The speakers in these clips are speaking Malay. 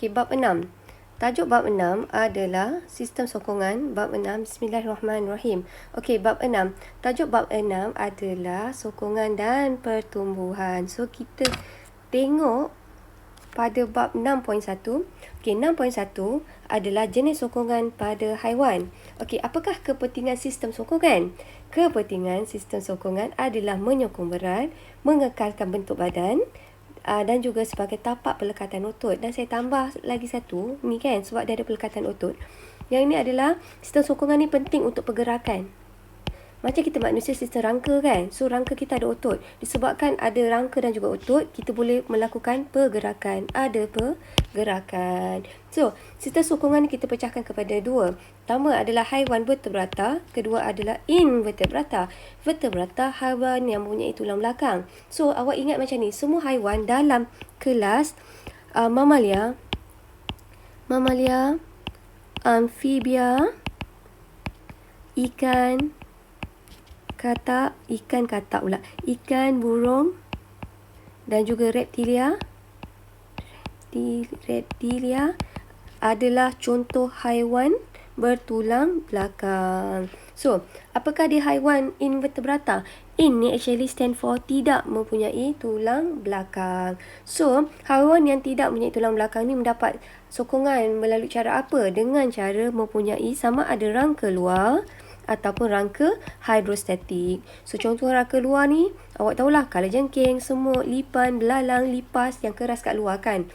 Okey, bab 6. Tajuk bab 6 adalah sistem sokongan. Bab 6, Bismillahirrahmanirrahim. Okey, bab 6. Tajuk bab 6 adalah sokongan dan pertumbuhan. So, kita tengok pada bab 6.1. Okey, 6.1 adalah jenis sokongan pada haiwan. Okey, apakah kepentingan sistem sokongan? Kepentingan sistem sokongan adalah menyokong berat, mengekalkan bentuk badan, dan juga sebagai tapak pelekatan otot. Dan saya tambah lagi satu ni kan, sebab dia ada pelekatan otot. Yang ini adalah sistem sokongan ni penting untuk pergerakan. Macam kita manusia sistem rangka kan. So rangka kita ada otot. Disebabkan ada rangka dan juga otot, kita boleh melakukan pergerakan. Ada pergerakan. So sistem sokongan ni kita pecahkan kepada dua. Pertama adalah haiwan vertebrata, kedua adalah invertebrata. Vertebrata haiwan yang mempunyai tulang belakang. So awak ingat macam ni, semua haiwan dalam kelas mamalia, amfibia, ikan burung dan juga reptilia adalah contoh haiwan bertulang belakang. So, apakah dia haiwan invertebrata? In ni actually stand for tidak mempunyai tulang belakang. So, haiwan yang tidak mempunyai tulang belakang ni mendapat sokongan melalui cara apa? Dengan cara mempunyai sama ada rangka luar ataupun rangka hidrostatik. So, contoh rangka luar ni, awak tahulah kalajengking, semut, lipan, belalang, lipas yang keras kat luar kan.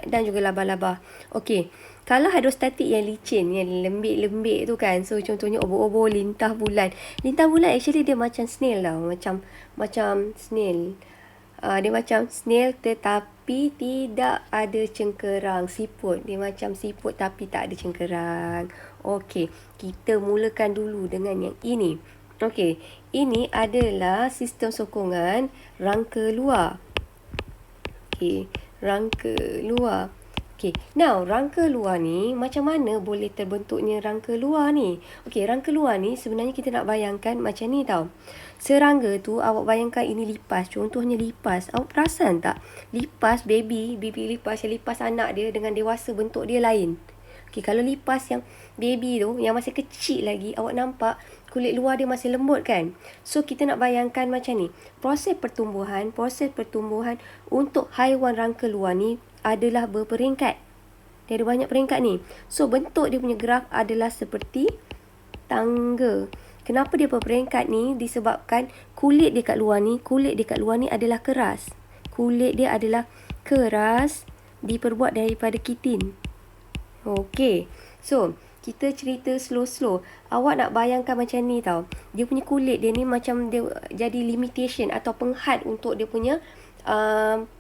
Dan juga laba-laba. Okey, kalau hidrostatik yang licin, yang lembik-lembik tu kan. So, contohnya obor-obor, lintah bulan. Lintah bulan actually dia macam snail tau. Macam snail. Dia macam snail tetapi tidak ada cengkerang. Siput. Dia macam siput tapi tak ada cengkerang. Okey, kita mulakan dulu dengan yang ini. Okey, ini adalah sistem sokongan rangka luar. Okey, rangka luar. Okey, now rangka luar ni macam mana boleh terbentuknya rangka luar ni? Okey, rangka luar ni sebenarnya kita nak bayangkan macam ni tau. Serangga tu awak bayangkan ini lipas. Contohnya lipas. Awak perasan tak? Lipas, baby lipas, yang lipas anak dia dengan dewasa bentuk dia lain. Okey, kalau lipas yang baby tu, yang masih kecil lagi, awak nampak kulit luar dia masih lembut kan? So, kita nak bayangkan macam ni. Proses pertumbuhan untuk haiwan rangka luar ni adalah berperingkat. Dia ada banyak peringkat ni. So, bentuk dia punya graf adalah seperti tangga. Kenapa dia berperingkat ni? Disebabkan kulit dia kat luar ni adalah keras. Kulit dia adalah keras, diperbuat daripada kitin. Okey. So, kita cerita slow-slow. Awak nak bayangkan macam ni tau. Dia punya kulit dia ni macam dia jadi limitation atau penghad untuk dia punya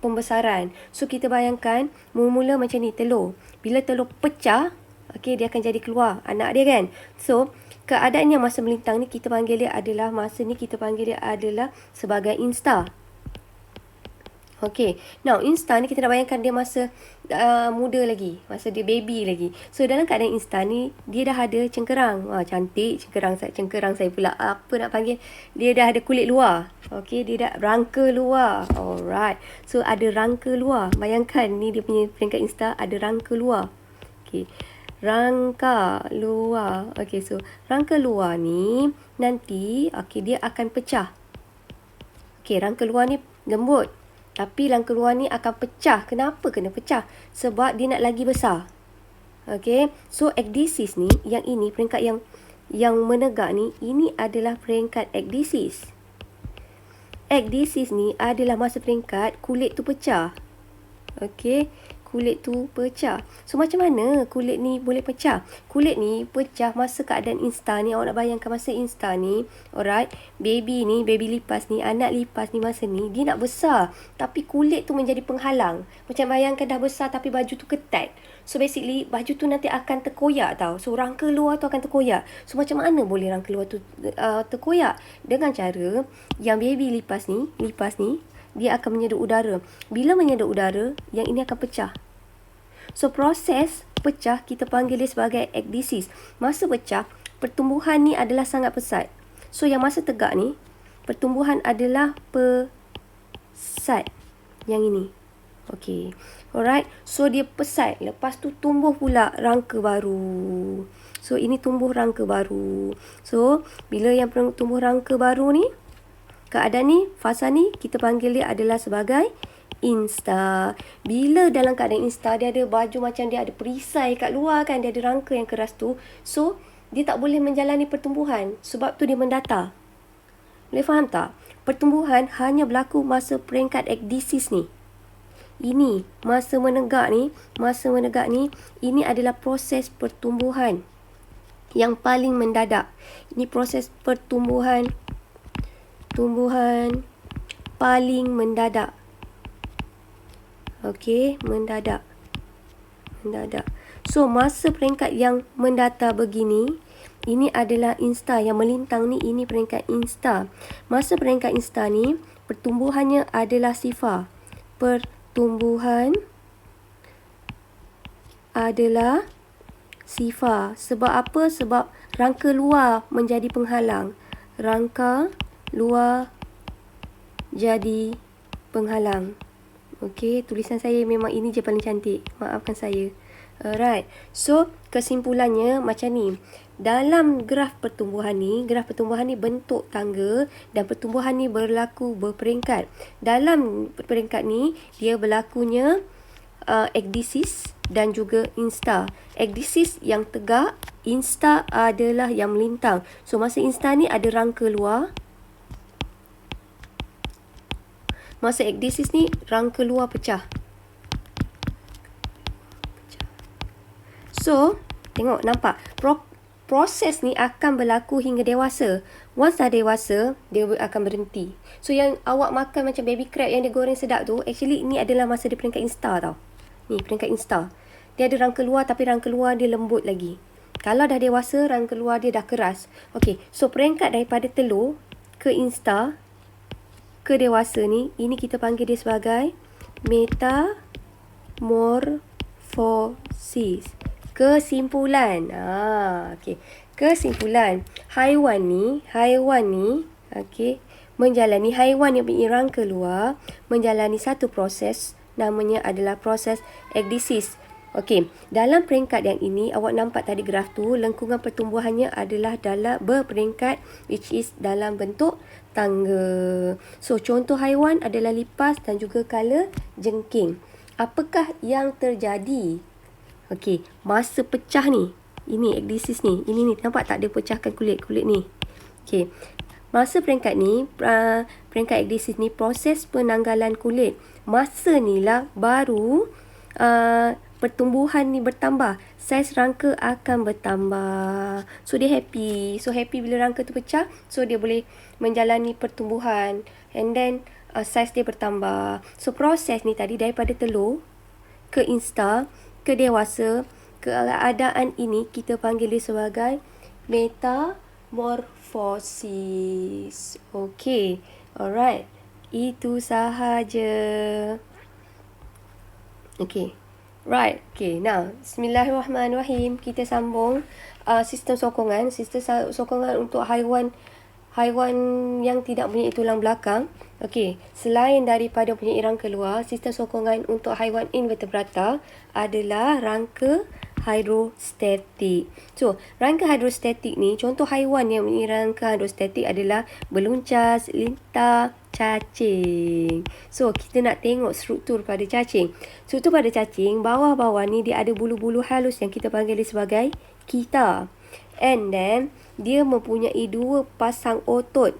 pembesaran. So, kita bayangkan mula-mula macam ni, telur. Bila telur pecah, okey, dia akan jadi keluar anak dia kan. So, keadaan yang masa melintang ni kita panggil dia adalah sebagai instar. Okey, now instar ni kita nak bayangkan dia masa muda lagi, masa dia baby lagi. So dalam keadaan instar ni dia dah ada cengkerang. Cantik cengkerang saya pula. Apa nak panggil? Dia dah ada kulit luar. Okey, dia dah rangka luar. Alright. So ada rangka luar. Bayangkan ni dia punya peringkat instar, ada rangka luar. Okey. Rangka luar. Okey, so rangka luar ni nanti dia akan pecah. Okey, rangka luar ni lembut. Tapi rangka luar ni akan pecah. Kenapa kena pecah? Sebab dia nak lagi besar. Okey. So, ekdisis ni, yang ini, peringkat yang menegak ni, ini adalah peringkat ekdisis. Ekdisis ni adalah masa peringkat kulit tu pecah. Okey. Kulit tu pecah. So, macam mana kulit ni boleh pecah? Kulit ni pecah masa keadaan instar ni. Awak nak bayangkan masa instar ni. Alright. Baby lipas ni, anak lipas ni masa ni, dia nak besar. Tapi kulit tu menjadi penghalang. Macam bayangkan dah besar tapi baju tu ketat. So, basically, baju tu nanti akan terkoyak tau. So, rangka luar tu akan terkoyak. So, macam mana boleh rangka luar tu terkoyak? Dengan cara yang baby lipas ni, dia akan menyedut udara. Bila menyedut udara, yang ini akan pecah. So, proses pecah kita panggil dia sebagai ekdisis. Masa pecah, pertumbuhan ni adalah sangat pesat. So, yang masa tegak ni, pertumbuhan adalah pesat. Yang ini. Okey. Alright. So dia pesat. Lepas tu tumbuh pula rangka baru. So ini tumbuh rangka baru. So bila yang tumbuh rangka baru ni, keadaan ni, fasa ni kita panggil dia adalah sebagai instar. Bila dalam keadaan instar, dia ada baju macam dia ada perisai kat luar kan, dia ada rangka yang keras tu. So dia tak boleh menjalani pertumbuhan. Sebab tu dia mendatar. Boleh faham tak? Pertumbuhan hanya berlaku masa peringkat ekdisis ni. Ini masa menegak ni, ini adalah proses pertumbuhan yang paling mendadak. Ini proses pertumbuhan paling mendadak. Okey, mendadak. So masa peringkat yang mendatar begini, ini adalah instar yang melintang ni, ini peringkat instar. Masa peringkat instar ni, pertumbuhannya adalah sifar. Pertumbuhan adalah sifar. Sebab apa? Sebab rangka luar menjadi penghalang. Rangka luar jadi penghalang. Okey, tulisan saya memang ini je paling cantik. Maafkan saya. Alright. So, kesimpulannya macam ni. Dalam graf pertumbuhan ni bentuk tangga dan pertumbuhan ni berlaku berperingkat. Dalam peringkat ni, dia berlakunya ekdisis dan juga instar. Ekdisis yang tegak, instar adalah yang melintang. So, masa instar ni ada rangka luar. Masa ekdisis ni, rangka luar pecah. So, tengok, nampak? Proses ni akan berlaku hingga dewasa. Once dah dewasa, dia akan berhenti. So, yang awak makan macam baby crab yang dia goreng sedap tu, actually ni adalah masa dia peringkat instar tau. Ni, peringkat instar. Dia ada rangka luar tapi rangka luar dia lembut lagi. Kalau dah dewasa, rangka luar dia dah keras. Okey, so peringkat daripada telur ke instar ke dewasa ni, ini kita panggil dia sebagai metamorfosis. Kesimpulan. Okey. Kesimpulan. Haiwan ni, okey, menjalani, haiwan yang mempunyai rangka luar menjalani satu proses, namanya adalah proses ekdisis. Okey, dalam peringkat yang ini, awak nampak tadi graf tu, lengkungan pertumbuhannya adalah dalam berperingkat, which is dalam bentuk tangga. So, contoh haiwan adalah lipas dan juga kala jengking. Apakah yang terjadi? Okey, masa pecah ni, ini ekdisis ni, ini nampak tak dia pecahkan kulit ni. Okey, masa peringkat ni, peringkat ekdisis ni, proses penanggalan kulit. Masa ni lah baru pertumbuhan ni bertambah. Saiz rangka akan bertambah. So, dia happy. So, happy bila rangka tu pecah. So, dia boleh menjalani pertumbuhan. And then, saiz dia bertambah. So, proses ni tadi daripada telur ke instar, ke dewasa, keadaan ini kita panggil dia sebagai metamorfosis. Okey. Alright. Itu sahaja. Okey. Right. Okay. Now, bismillahirrahmanirrahim. Kita sambung sistem sokongan. Sistem sokongan untuk haiwan yang tidak mempunyai tulang belakang. Okey, selain daripada mempunyai rangka luar, sistem sokongan untuk haiwan invertebrata adalah rangka hidrostatik. So, rangka hidrostatik ni, contoh haiwan yang mempunyai rangka hidrostatik adalah beluncas, lintah, cacing. So, kita nak tengok struktur pada cacing. Struktur pada cacing, bawah-bawah ni dia ada bulu-bulu halus yang kita panggil dia sebagai kita. And then, dia mempunyai dua pasang otot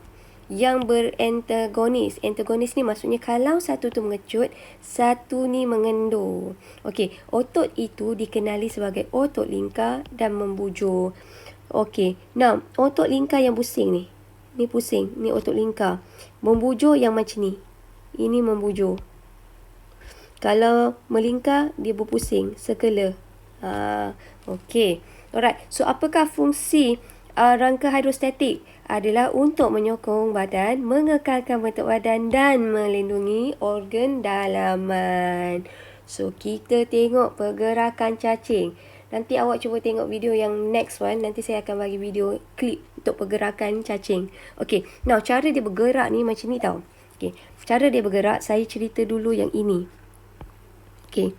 yang berantagonis. Antagonis ni maksudnya kalau satu tu mengecut, satu ni mengendur. Okey, otot itu dikenali sebagai otot lingkar dan membujur. Okey, now otot lingkar yang pusing ni. Ni pusing, ni otot lingkar. Membujur yang macam ni. Ini membujur. Kalau melingkar, dia berpusing, circular. Okey. Alright, so apakah fungsi rangka hidrostatik? Adalah untuk menyokong badan, mengekalkan bentuk badan dan melindungi organ dalaman. So, kita tengok pergerakan cacing. Nanti awak cuba tengok video yang next one. Nanti saya akan bagi video klip untuk pergerakan cacing. Okey, now cara dia bergerak ni macam ni tau. Okey, cara dia bergerak, saya cerita dulu yang ini. Okey.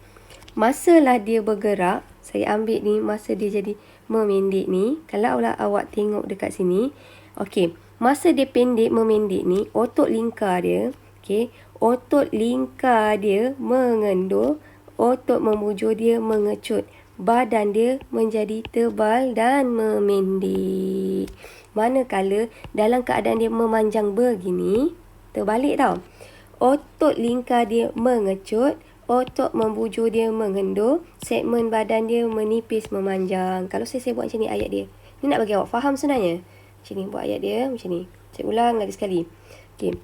Masalah dia bergerak, saya ambil ni masa dia jadi memendek ni. Kalau awak tengok dekat sini. Okey. Masa dia pendek memendek ni, otot lingkar dia. Okey. Otot lingkar dia mengendur. Otot membujur dia mengecut. Badan dia menjadi tebal dan memendek. Manakala dalam keadaan dia memanjang begini, terbalik tau. Otot lingkar dia mengecut, otot membujur dia mengendur, segmen badan dia menipis memanjang. Kalau saya buat macam ni ayat dia. Ni nak bagi awak faham sebenarnya. Macam ni buat ayat dia macam ni. Saya ulang lagi sekali. Okey.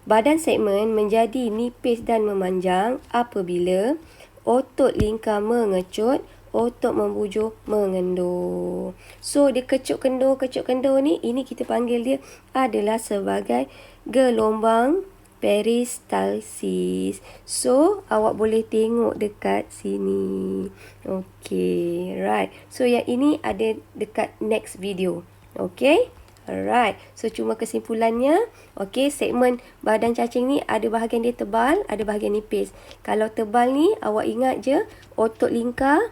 Badan segmen menjadi nipis dan memanjang apabila otot lingkar mengecut, otot membujur mengendur. So, dia kecut kendur ni, ini kita panggil dia adalah sebagai gelombang peristalsis. So, awak boleh tengok dekat sini. Okay, right. So, yang ini ada dekat next video. Okay. Alright. So, cuma kesimpulannya. Okay, segmen badan cacing ni ada bahagian dia tebal, ada bahagian nipis. Kalau tebal ni, awak ingat je, otot lingkar,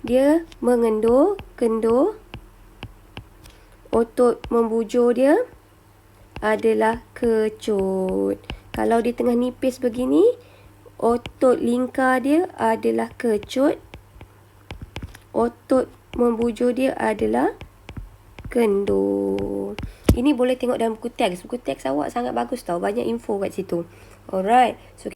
dia mengendur, kendur. Otot membujur dia adalah kecut. Kalau dia tengah nipis begini, otot lingkar dia adalah kecut. Otot membujur dia adalah kendur. Ini boleh tengok dalam buku teks. Buku teks awak sangat bagus tau. Banyak info kat situ. Alright. So,